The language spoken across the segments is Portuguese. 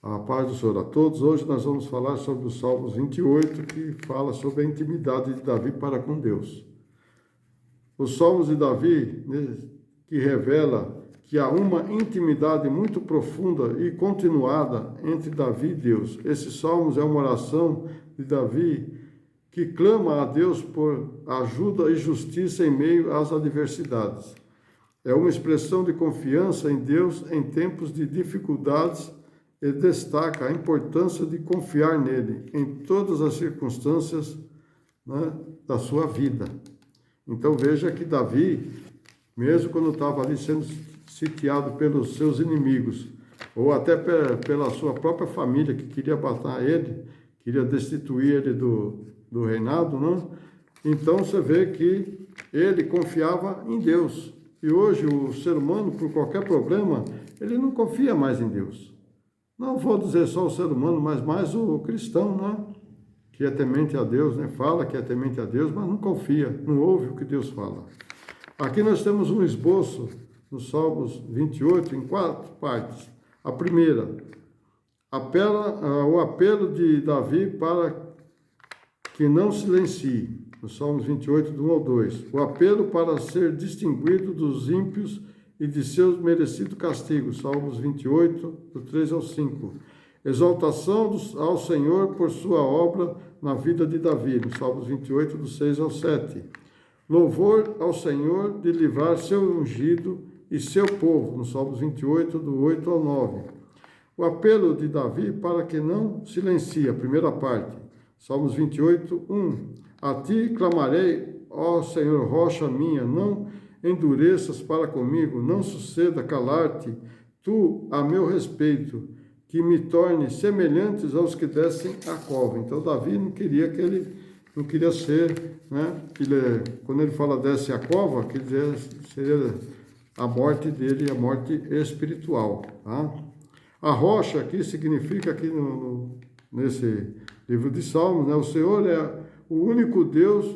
A paz do Senhor a todos. Hoje nós vamos falar sobre o Salmos 28, que fala sobre a intimidade de Davi para com Deus. Os Salmos de Davi, né, que revela que há uma intimidade muito profunda e continuada entre Davi e Deus. Esse Salmos é uma oração de Davi que clama a Deus por ajuda e justiça em meio às adversidades. É uma expressão de confiança em Deus em tempos de dificuldades e destaca a importância de confiar nele em todas as circunstâncias, né, da sua vida. Então veja que Davi, mesmo quando estava ali sendo sitiado pelos seus inimigos, ou até pela sua própria família que queria matar ele, queria destituir ele do reinado, né? Então você vê que ele confiava em Deus. E hoje o ser humano, por qualquer problema, ele não confia mais em Deus. Não vou dizer só o ser humano, mas mais o cristão, né? Que é temente a Deus, né? Fala que é temente a Deus, mas não confia, não ouve o que Deus fala. Aqui nós temos um esboço no Salmos 28, em 4 partes. A primeira, o apelo de Davi para que não silencie, no Salmos 28, do 1 ao 2. O apelo para ser distinguido dos ímpios e de seus merecidos castigos, Salmos 28, do 3 ao 5. Exaltação ao Senhor por sua obra na vida de Davi, no Salmos 28, do 6 ao 7. Louvor ao Senhor de livrar seu ungido e seu povo, no Salmos 28, do 8 ao 9. O apelo de Davi para que não silencie, a primeira parte, Salmos 28, 1. A ti clamarei, ó Senhor, rocha minha, não endureças para comigo, não suceda calar-te, tu a meu respeito, que me torne semelhantes aos que descem a cova. Então Davi não queria ser, né? Quando ele fala desce a cova, quer dizer, seria a morte dele, a morte espiritual. Tá? A rocha aqui significa aqui nesse livro de Salmos, né? O Senhor é o único Deus,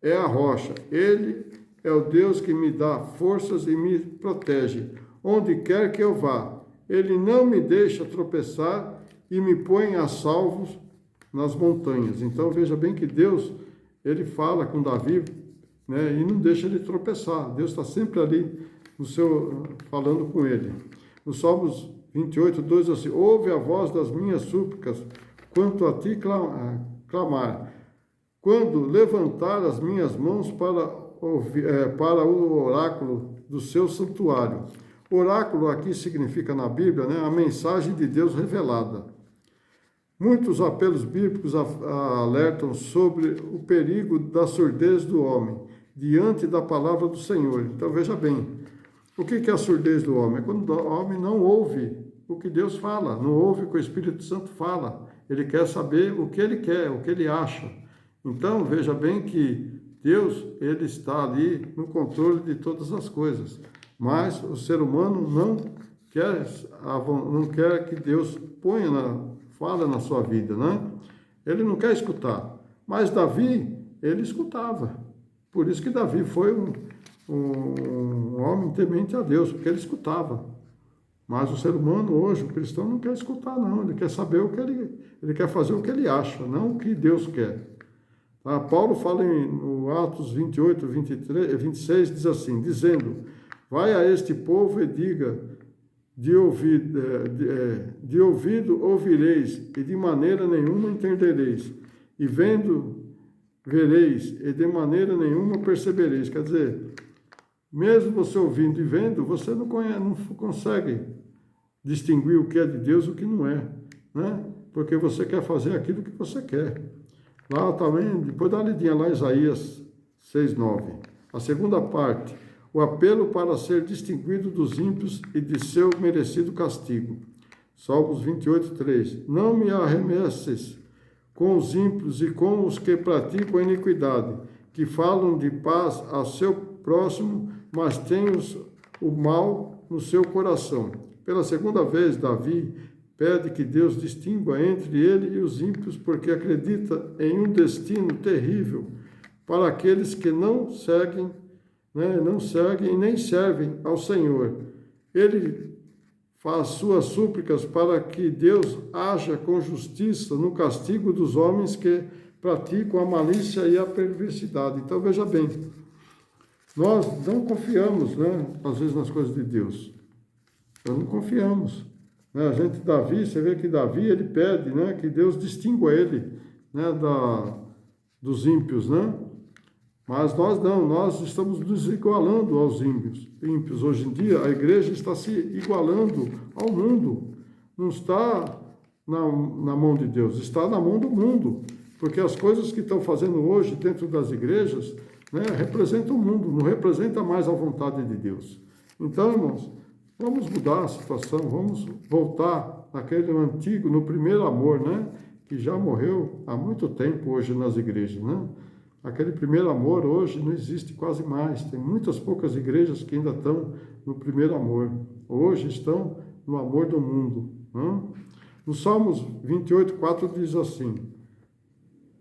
é a rocha. Ele é o Deus que me dá forças e me protege, onde quer que eu vá. Ele não me deixa tropeçar e me põe a salvo nas montanhas. Então veja bem que Deus, ele fala com Davi, né, e não deixa ele tropeçar. Deus está sempre ali falando com ele. No Salmos 28, 2, assim, ouve a voz das minhas súplicas, quanto a ti clamar. Quando levantar as minhas mãos para o oráculo do seu santuário. Oráculo aqui significa na Bíblia, né, a mensagem de Deus revelada. Muitos apelos bíblicos alertam sobre o perigo da surdez do homem diante da palavra do Senhor. Então veja bem, o que é a surdez do homem? É quando o homem não ouve o que Deus fala, não ouve o que o Espírito Santo fala. Ele quer saber o que ele quer, o que ele acha. Então veja bem que Deus, ele está ali no controle de todas as coisas, mas o ser humano não quer que Deus fale na sua vida, né? Ele não quer escutar, mas Davi, ele escutava. Por isso que Davi foi um homem temente a Deus, porque ele escutava. Mas o ser humano hoje, o cristão, não quer escutar, não. Ele quer saber ele quer fazer o que ele acha, não o que Deus quer. Paulo fala no Atos 28, 26, diz assim, dizendo, vai a este povo e diga, de ouvido ouvireis, e de maneira nenhuma entendereis, e vendo vereis, e de maneira nenhuma percebereis. Quer dizer, mesmo você ouvindo e vendo, você não consegue distinguir o que é de Deus e o que não é, né? Porque você quer fazer aquilo que você quer. Lá também, depois dá uma lidinha lá, Isaías 6:9. A segunda parte, o apelo para ser distinguido dos ímpios e de seu merecido castigo. Salmos 28:3. Não me arremesses com os ímpios e com os que praticam a iniquidade, que falam de paz ao seu próximo, mas têm o mal no seu coração. Pela segunda vez, Davi pede que Deus distingua entre ele e os ímpios, porque acredita em um destino terrível para aqueles que não seguem nem servem ao Senhor. Ele faz suas súplicas para que Deus haja com justiça no castigo dos homens que praticam a malícia e a perversidade. Então, veja bem, nós não confiamos, né, às vezes, nas coisas de Deus. Nós não confiamos. Né? A gente, Davi, você vê que Davi, ele pede, né, que Deus distingua ele, né, dos ímpios, né? Mas nós não, nós estamos nos igualando aos ímpios. Hoje em dia, a igreja está se igualando ao mundo. Não está na mão de Deus, está na mão do mundo. Porque as coisas que estão fazendo hoje dentro das igrejas, né, representam o mundo, não representa mais a vontade de Deus. Então, irmãos, vamos mudar a situação, vamos voltar naquele antigo, no primeiro amor, né, que já morreu há muito tempo hoje nas igrejas, né? Aquele primeiro amor hoje não existe quase mais. Tem muitas poucas igrejas que ainda estão no primeiro amor. Hoje estão no amor do mundo. Né? No Salmos 28:4 diz assim: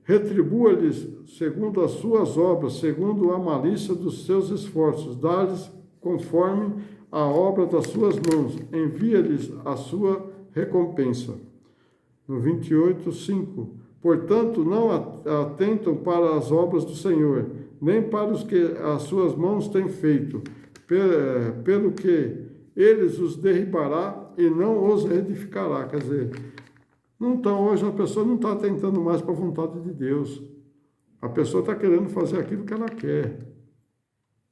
retribua-lhes segundo as suas obras, segundo a malícia dos seus esforços, dá-lhes conforme a obra das suas mãos, envia-lhes a sua recompensa. No 28:5, portanto, não atentam para as obras do Senhor, nem para os que as suas mãos têm feito, pelo que eles os derribará e não os edificará. Quer dizer, hoje a pessoa não está atentando mais para a vontade de Deus. A pessoa está querendo fazer aquilo que ela quer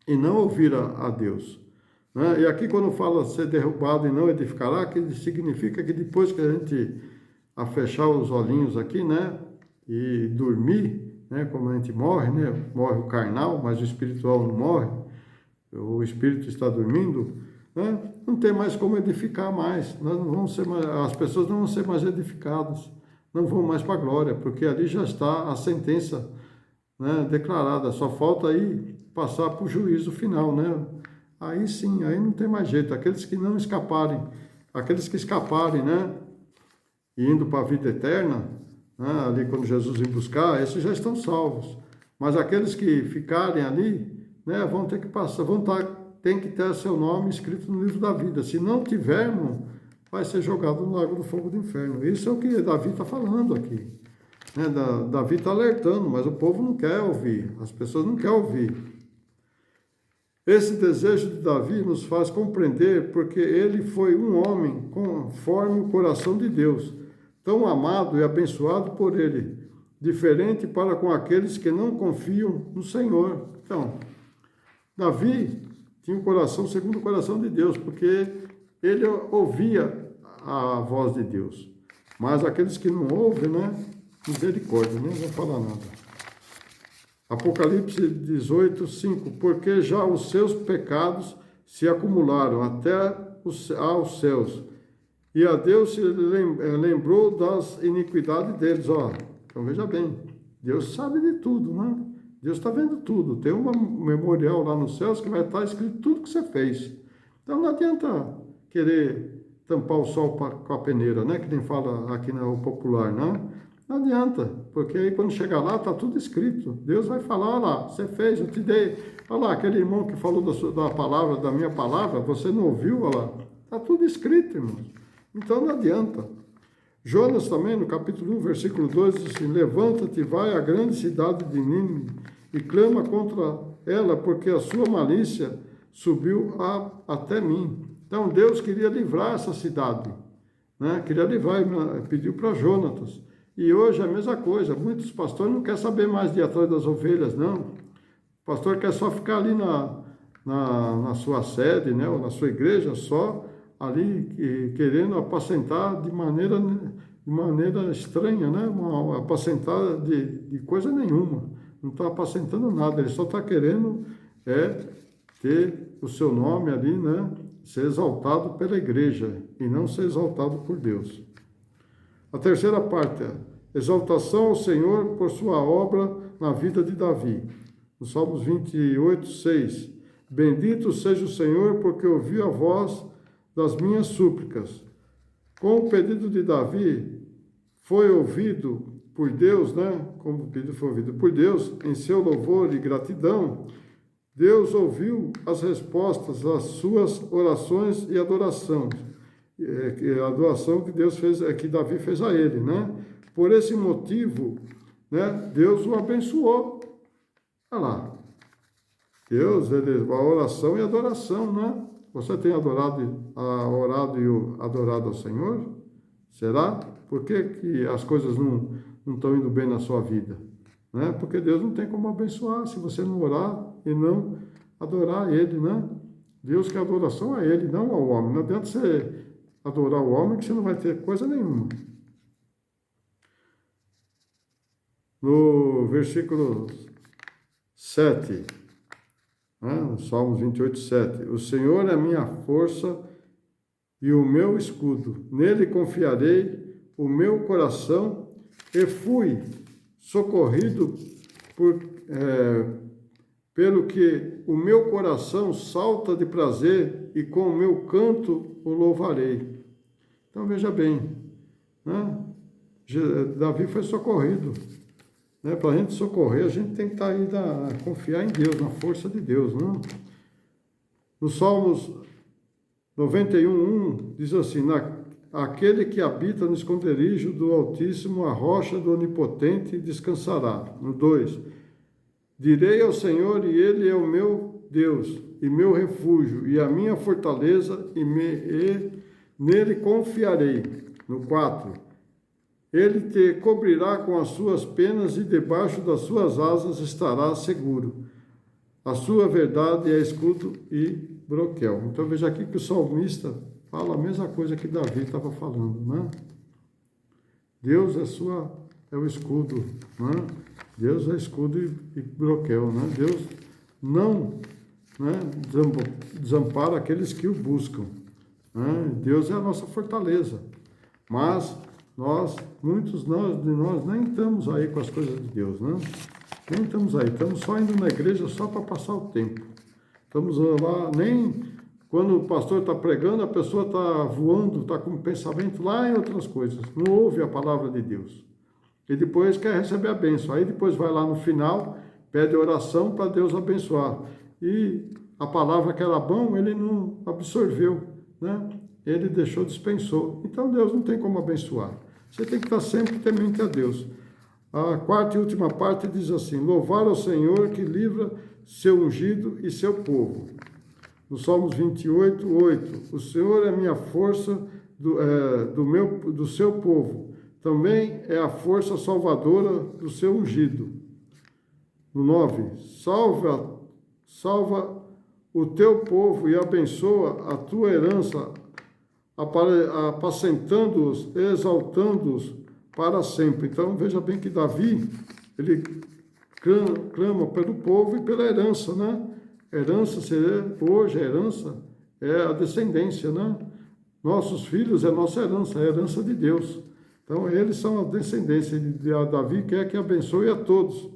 e não ouvir a Deus. Né? E aqui, quando fala ser derrubado e não edificará, que significa que depois que a gente a fechar os olhinhos aqui, né, e dormir, né, como a gente morre, né, morre o carnal, mas o espiritual não morre, o espírito está dormindo, né, não tem mais como edificar mais, nós não vamos ser mais, as pessoas não vão ser mais edificadas, não vão mais para a glória, porque ali já está a sentença, né, declarada, só falta aí passar para o juízo final, né, aí sim, aí não tem mais jeito, aqueles que não escaparem, aqueles que escaparem, né, indo para a vida eterna, né, ali quando Jesus vir buscar, esses já estão salvos. Mas aqueles que ficarem ali, né, vão ter que passar, tem que ter seu nome escrito no livro da vida. Se não tiver, irmão, vai ser jogado no lago do fogo do inferno. Isso é o que Davi está falando aqui. Né, Davi está alertando, mas o povo não quer ouvir, as pessoas não querem ouvir. Esse desejo de Davi nos faz compreender porque ele foi um homem conforme o coração de Deus, tão amado e abençoado por ele, diferente para com aqueles que não confiam no Senhor. Então, Davi tinha um coração segundo o coração de Deus, porque ele ouvia a voz de Deus. Mas aqueles que não ouvem, né, misericórdia, nem vou falar nada. Apocalipse 18:5, porque já os seus pecados se acumularam até aos céus, e a Deus se lembrou das iniquidades deles. Ó, então veja bem, Deus sabe de tudo, né? Deus está vendo tudo. Tem um memorial lá nos céus que vai estar escrito tudo que você fez. Então não adianta querer tampar o sol com a peneira, né? Que nem fala aqui no popular, né? Não adianta, porque aí quando chegar lá está tudo escrito. Deus vai falar, olha lá, você fez, eu te dei. Olha lá, aquele irmão que falou da palavra, da minha palavra, você não ouviu, olha lá. Está tudo escrito, irmãos. Então não adianta. Jonas também, no capítulo 1, versículo 2, diz assim: levanta-te, vai à grande cidade de Nínive e clama contra ela, porque a sua malícia subiu até mim. Então Deus queria livrar essa cidade, né? Queria livrar, pediu para Jonatas. E hoje é a mesma coisa, muitos pastores não querem saber mais de ir atrás das ovelhas, não. O pastor quer só ficar ali na sua sede, né, ou na sua igreja, só ali querendo apacentar de maneira estranha, né, apacentar de coisa nenhuma. Não está apacentando nada, ele só está querendo ter o seu nome ali, né, ser exaltado pela igreja e não ser exaltado por Deus. A terceira parte é exaltação ao Senhor por sua obra na vida de Davi. No Salmos 28:6. Bendito seja o Senhor, porque ouviu a voz das minhas súplicas. Com o pedido de Davi, foi ouvido por Deus, né? Como o pedido foi ouvido por Deus, em seu louvor e gratidão, Deus ouviu as respostas às suas orações e adoração. a doação que Deus fez, que Davi fez a ele, né? Por esse motivo, né, Deus o abençoou. Olha lá. Deus, a oração e adoração, né? Você tem orado e adorado ao Senhor? Será? Por que as coisas não estão indo bem na sua vida? Né? Porque Deus não tem como abençoar se você não orar e não adorar Ele, né? Deus quer adoração a Ele, não ao homem. Não adianta você adorar o homem que você não vai ter coisa nenhuma. No versículo 7, né? Salmos 28, 7. O Senhor é a minha força e o meu escudo. Nele confiarei o meu coração e fui socorrido pelo que o meu coração salta de prazer e com o meu canto o louvarei. Então veja bem, né? Davi foi socorrido. Né? Para a gente socorrer, a gente tem que estar aí confiar em Deus, na força de Deus. Né? No Salmos 91:1 diz assim: aquele que habita no esconderijo do Altíssimo, a rocha do Onipotente descansará. No 2, direi ao Senhor, e Ele é o meu Deus, e meu refúgio, e a minha fortaleza, e nele confiarei. No 4, Ele te cobrirá com as suas penas, e debaixo das suas asas estarás seguro. A sua verdade é escudo e broquel. Então veja aqui que o salmista fala a mesma coisa que Davi estava falando, né? Deus é o escudo, né? Deus é escudo e broquel, né? Deus não, né, desampara aqueles que o buscam, né? Deus é a nossa fortaleza, mas muitos de nós nem estamos aí com as coisas de Deus, né? Nem estamos aí, estamos só indo na igreja só para passar o tempo. Estamos lá, nem quando o pastor está pregando, a pessoa está voando, está com o pensamento lá em outras coisas, não ouve a palavra de Deus. E depois quer receber a bênção. Aí depois vai lá no final, pede oração para Deus abençoar. E a palavra que era bom, ele não absorveu, né? Ele dispensou. Então Deus não tem como abençoar. Você tem que estar sempre temente a Deus. A quarta e última parte diz assim: louvar ao Senhor que livra seu ungido e seu povo. No Salmos 28:8, o Senhor é a minha força do seu povo, também é a força salvadora do seu ungido. No 9, salva o teu povo e abençoa a tua herança, apacentando-os, exaltando-os para sempre. Então veja bem que Davi, ele clama pelo povo e pela herança, né? Herança, hoje a herança é a descendência, né? Nossos filhos é nossa herança, é a herança de Deus. Então eles são a descendência de Davi, quer que abençoe a todos,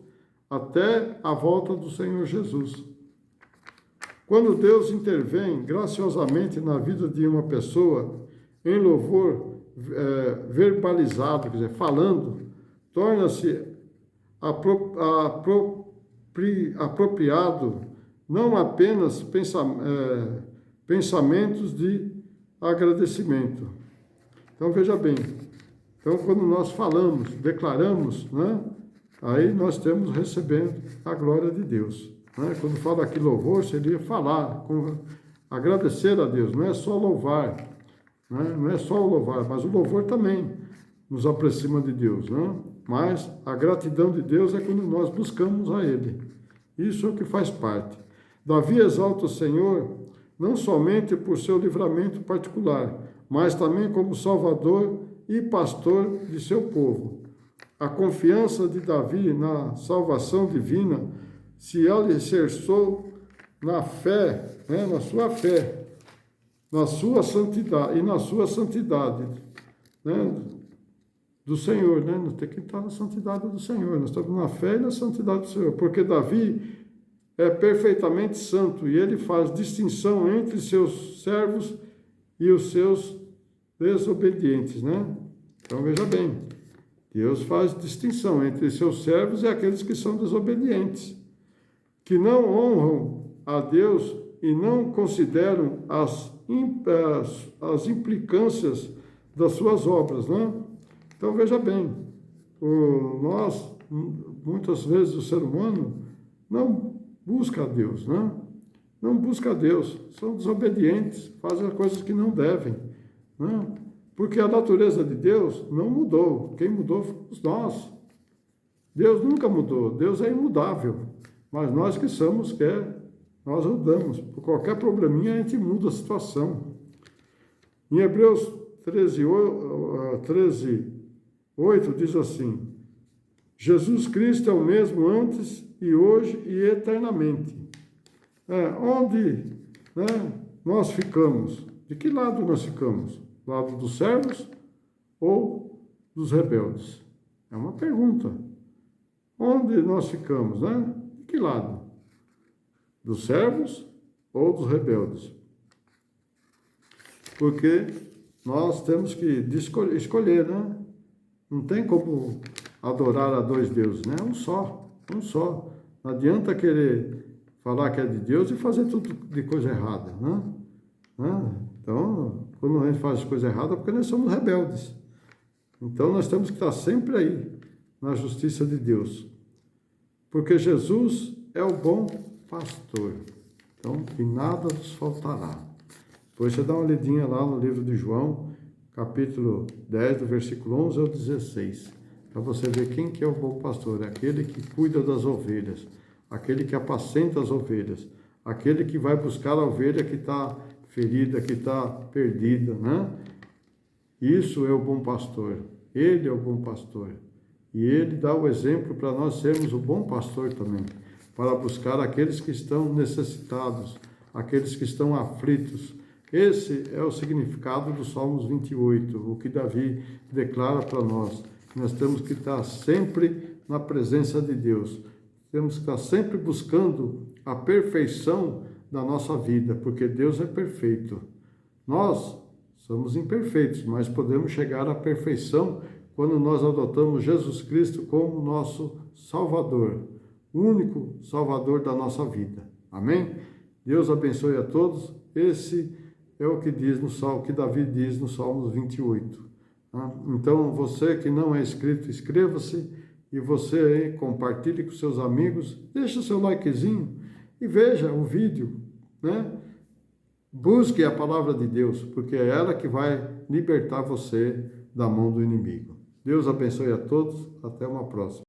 até a volta do Senhor Jesus. Quando Deus intervém graciosamente na vida de uma pessoa, em louvor verbalizado, quer dizer, falando, torna-se apropriado não apenas pensamentos de agradecimento. Então veja bem, então quando nós falamos, declaramos, né, aí nós estamos recebendo a glória de Deus. Né? Quando fala aqui louvor, seria falar, agradecer a Deus, não é só louvar, né? Não é só o louvar, mas o louvor também nos aproxima de Deus, né? Mas a gratidão de Deus é quando nós buscamos a Ele. Isso é o que faz parte. Davi exalta o Senhor não somente por seu livramento particular, mas também como salvador e pastor de seu povo. A confiança de Davi na salvação divina se alicerçou na fé, né, na sua fé, na sua santidade, né, do Senhor, né? Nós temos que estar na santidade do Senhor, nós estamos na fé e na santidade do Senhor, porque Davi é perfeitamente santo e ele faz distinção entre seus servos e os seus desobedientes, né? Então veja bem, Deus faz distinção entre seus servos e aqueles que são desobedientes, que não honram a Deus e não consideram as as implicâncias das suas obras, né? Então, veja bem, nós, muitas vezes, o ser humano não busca a Deus, né? Não busca a Deus, são desobedientes, fazem coisas que não devem, né? Porque a natureza de Deus não mudou, quem mudou fomos nós. Deus nunca mudou, Deus é imudável, mas nós que somos, nós mudamos. Por qualquer probleminha a gente muda a situação. Em Hebreus 13:8 diz assim: Jesus Cristo é o mesmo antes e hoje e eternamente. Onde, né, nós ficamos? De que lado nós ficamos? Do lado dos servos ou dos rebeldes? É uma pergunta. Onde nós ficamos, né? De que lado? Dos servos ou dos rebeldes? Porque nós temos que escolher, né? Não tem como adorar a dois deuses, né? Um só. Não adianta querer falar que é de Deus e fazer tudo de coisa errada, né? Então, quando a gente faz coisa errada é porque nós somos rebeldes. Então, nós temos que estar sempre aí, na justiça de Deus. Porque Jesus é o bom pastor. Então, e nada nos faltará. Depois você dá uma lidinha lá no livro de João, capítulo 10, do versículo 11 ao 16, para você ver quem que é o bom pastor. É aquele que cuida das ovelhas, aquele que apacenta as ovelhas, aquele que vai buscar a ovelha que está ferida, que está perdida, né? Isso é o bom pastor. Ele é o bom pastor. E ele dá o exemplo para nós sermos o bom pastor também, para buscar aqueles que estão necessitados, aqueles que estão aflitos. Esse é o significado do Salmos 28, o que Davi declara para nós. Nós temos que estar sempre na presença de Deus. Temos que estar sempre buscando a perfeição da nossa vida, porque Deus é perfeito. Nós somos imperfeitos, mas podemos chegar à perfeição quando nós adotamos Jesus Cristo como nosso Salvador, o único Salvador da nossa vida. Amém? Deus abençoe a todos. Esse é o que diz o que Davi diz no Salmos 28. Então, você que não é inscrito, inscreva-se, e você aí, compartilhe com seus amigos, deixa o seu likezinho e veja o vídeo, né? Busque a palavra de Deus, porque é ela que vai libertar você da mão do inimigo. Deus abençoe a todos, até uma próxima.